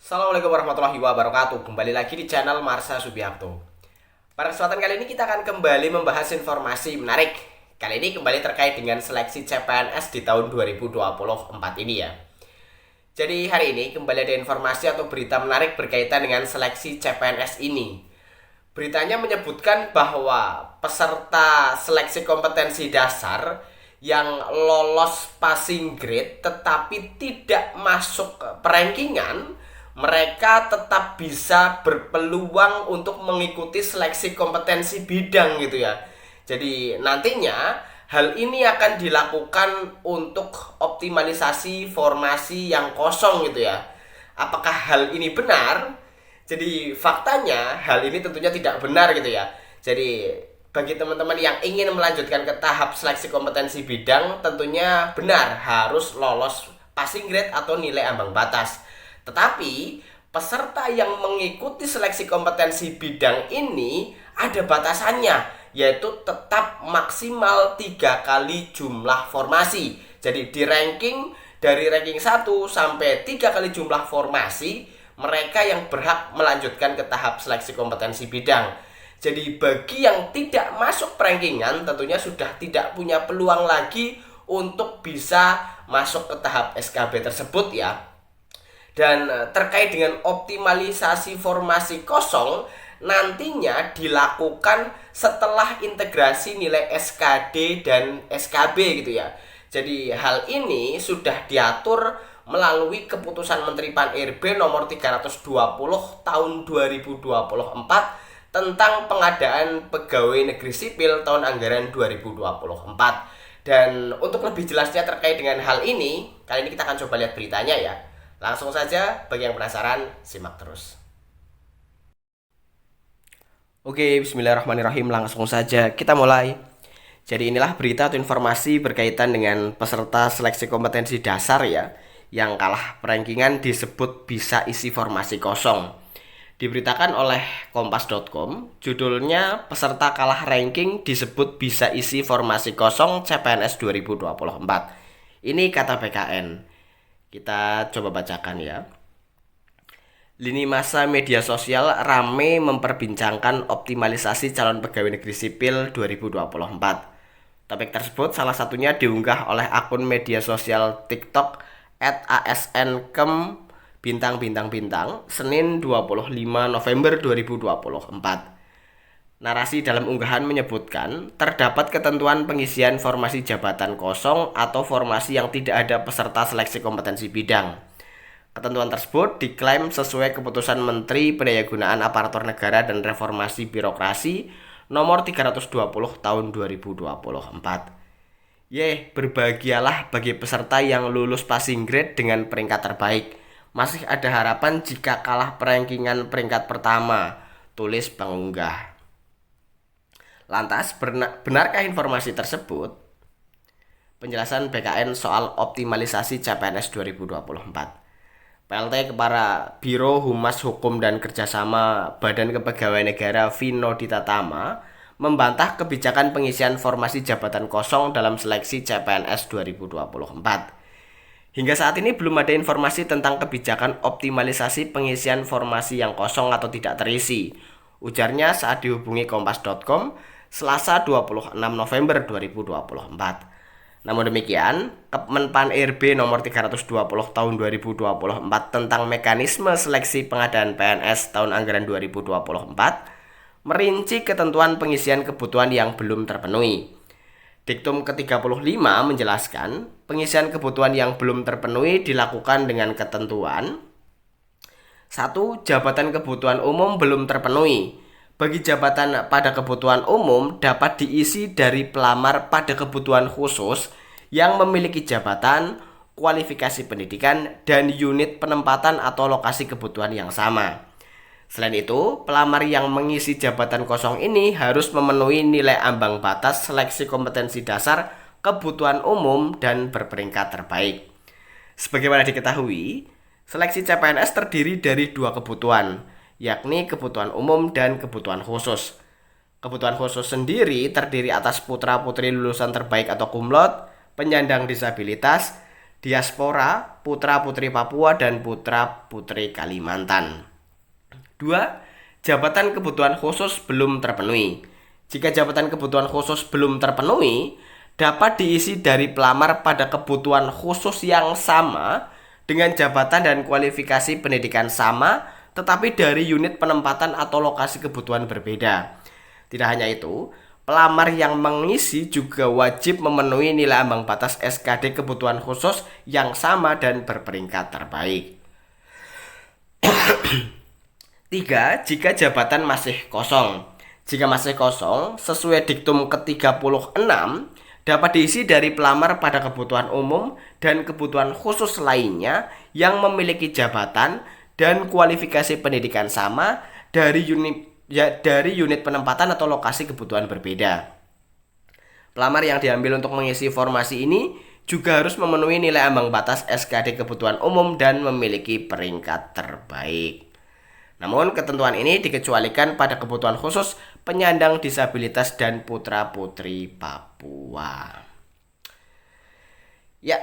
Assalamualaikum warahmatullahi wabarakatuh. Kembali lagi di channel Marsha Subiakto. Pada kesempatan kali ini kita akan kembali membahas informasi menarik. Kali ini kembali terkait dengan seleksi CPNS di tahun 2024 ini ya. Jadi hari ini kembali ada informasi atau berita menarik berkaitan dengan seleksi CPNS ini. Beritanya menyebutkan bahwa peserta seleksi kompetensi dasar yang lolos passing grade tetapi tidak masuk perankingan, mereka tetap bisa berpeluang untuk mengikuti seleksi kompetensi bidang gitu ya. Jadi nantinya hal ini akan dilakukan untuk optimalisasi formasi yang kosong gitu ya. Apakah hal ini benar? Jadi faktanya hal ini tentunya tidak benar gitu ya. Jadi bagi teman-teman yang ingin melanjutkan ke tahap seleksi kompetensi bidang, tentunya benar harus lolos passing grade atau nilai ambang batas. Tetapi peserta yang mengikuti seleksi kompetensi bidang ini ada batasannya, yaitu tetap maksimal 3 kali jumlah formasi. Jadi di ranking dari ranking 1 sampai 3 kali jumlah formasi, mereka yang berhak melanjutkan ke tahap seleksi kompetensi bidang. Jadi bagi yang tidak masuk rankingan tentunya sudah tidak punya peluang lagi untuk bisa masuk ke tahap SKB tersebut ya. Dan terkait dengan optimalisasi formasi kosong nantinya dilakukan setelah integrasi nilai SKD dan SKB gitu ya. Jadi hal ini sudah diatur melalui keputusan Menteri Pan-RB nomor 320 tahun 2024 tentang pengadaan pegawai negeri sipil tahun anggaran 2024. Dan untuk lebih jelasnya terkait dengan hal ini, kali ini kita akan coba lihat beritanya ya. Langsung saja, bagi yang penasaran, simak terus. Oke, bismillahirrahmanirrahim, langsung saja kita mulai. Jadi inilah berita atau informasi berkaitan dengan peserta seleksi kompetensi dasar ya, yang kalah perankingan disebut bisa isi formasi kosong. Diberitakan oleh kompas.com, judulnya peserta kalah ranking disebut bisa isi formasi kosong CPNS 2024. Ini kata BKN. Kita coba bacakan ya. Lini masa media sosial rame memperbincangkan optimalisasi calon pegawai negeri sipil 2024. Topik tersebut salah satunya diunggah oleh akun media sosial TikTok @asnkem bintang Senin 25 November 2024. Narasi dalam unggahan menyebutkan terdapat ketentuan pengisian formasi jabatan kosong atau formasi yang tidak ada peserta seleksi kompetensi bidang. Ketentuan tersebut diklaim sesuai keputusan Menteri Pendayagunaan Aparatur Negara dan Reformasi Birokrasi nomor 320 tahun 2024. Berbahagialah bagi peserta yang lulus passing grade dengan peringkat terbaik. Masih ada harapan jika kalah perankingan peringkat pertama, tulis pengunggah. Lantas, benarkah informasi tersebut? Penjelasan BKN soal optimalisasi CPNS 2024. PLT kepada Biro Humas Hukum dan Kerjasama Badan Kepegawaian Negara Vino Ditatama membantah kebijakan pengisian formasi jabatan kosong dalam seleksi CPNS 2024. Hingga saat ini belum ada informasi tentang kebijakan optimalisasi pengisian formasi yang kosong atau tidak terisi, ujarnya saat dihubungi kompas.com Selasa 26 November 2024. Namun demikian, Kemenpan RB nomor 320 tahun 2024 tentang mekanisme seleksi pengadaan PNS tahun anggaran 2024 merinci ketentuan pengisian kebutuhan yang belum terpenuhi. Diktum ke-35 menjelaskan, pengisian kebutuhan yang belum terpenuhi dilakukan dengan ketentuan 1. Jabatan kebutuhan umum belum terpenuhi. Bagi jabatan pada kebutuhan umum dapat diisi dari pelamar pada kebutuhan khusus yang memiliki jabatan, kualifikasi pendidikan, dan unit penempatan atau lokasi kebutuhan yang sama. Selain itu, pelamar yang mengisi jabatan kosong ini harus memenuhi nilai ambang batas seleksi kompetensi dasar, kebutuhan umum, dan berperingkat terbaik. Sebagaimana diketahui, seleksi CPNS terdiri dari 2 kebutuhan, yakni kebutuhan umum dan kebutuhan khusus. Kebutuhan khusus sendiri terdiri atas putra-putri lulusan terbaik atau kumlot, penyandang disabilitas, diaspora, putra-putri Papua, dan putra-putri Kalimantan. 2. Jabatan kebutuhan khusus belum terpenuhi. Jika jabatan kebutuhan khusus belum terpenuhi, dapat diisi dari pelamar pada kebutuhan khusus yang sama dengan jabatan dan kualifikasi pendidikan sama, tetapi dari unit penempatan atau lokasi kebutuhan berbeda. Tidak hanya itu, pelamar yang mengisi juga wajib memenuhi nilai ambang batas SKD kebutuhan khusus yang sama dan berperingkat terbaik. 3. Jika jabatan masih kosong. Jika masih kosong, sesuai diktum ke-36, dapat diisi dari pelamar pada kebutuhan umum dan kebutuhan khusus lainnya yang memiliki jabatan dan kualifikasi pendidikan sama dari unit penempatan atau lokasi kebutuhan berbeda. Pelamar yang diambil untuk mengisi formasi ini juga harus memenuhi nilai ambang batas SKD kebutuhan umum dan memiliki peringkat terbaik. Namun ketentuan ini dikecualikan pada kebutuhan khusus penyandang disabilitas dan putra-putri Papua. Ya,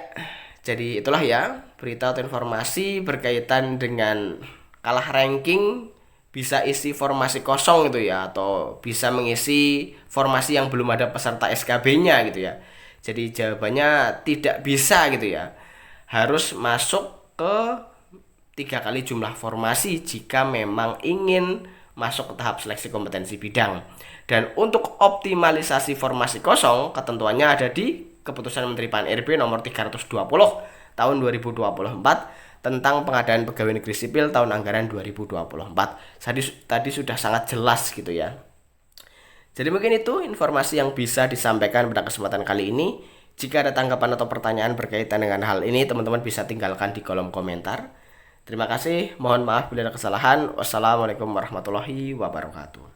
jadi itulah ya berita atau informasi berkaitan dengan kalah ranking bisa isi formasi kosong gitu ya, atau bisa mengisi formasi yang belum ada peserta SKB-nya gitu ya. Jadi jawabannya tidak bisa gitu ya. Harus masuk ke 3 kali jumlah formasi jika memang ingin masuk ke tahap seleksi kompetensi bidang. Dan untuk optimalisasi formasi kosong, ketentuannya ada di Keputusan Menteri Pan-RB nomor 320 tahun 2024 tentang pengadaan pegawai negeri sipil tahun anggaran 2024. Tadi sudah sangat jelas gitu ya. Jadi mungkin itu informasi yang bisa disampaikan pada kesempatan kali ini. Jika ada tanggapan atau pertanyaan berkaitan dengan hal ini, teman-teman bisa tinggalkan di kolom komentar. Terima kasih, mohon maaf bila ada kesalahan. Wassalamualaikum warahmatullahi wabarakatuh.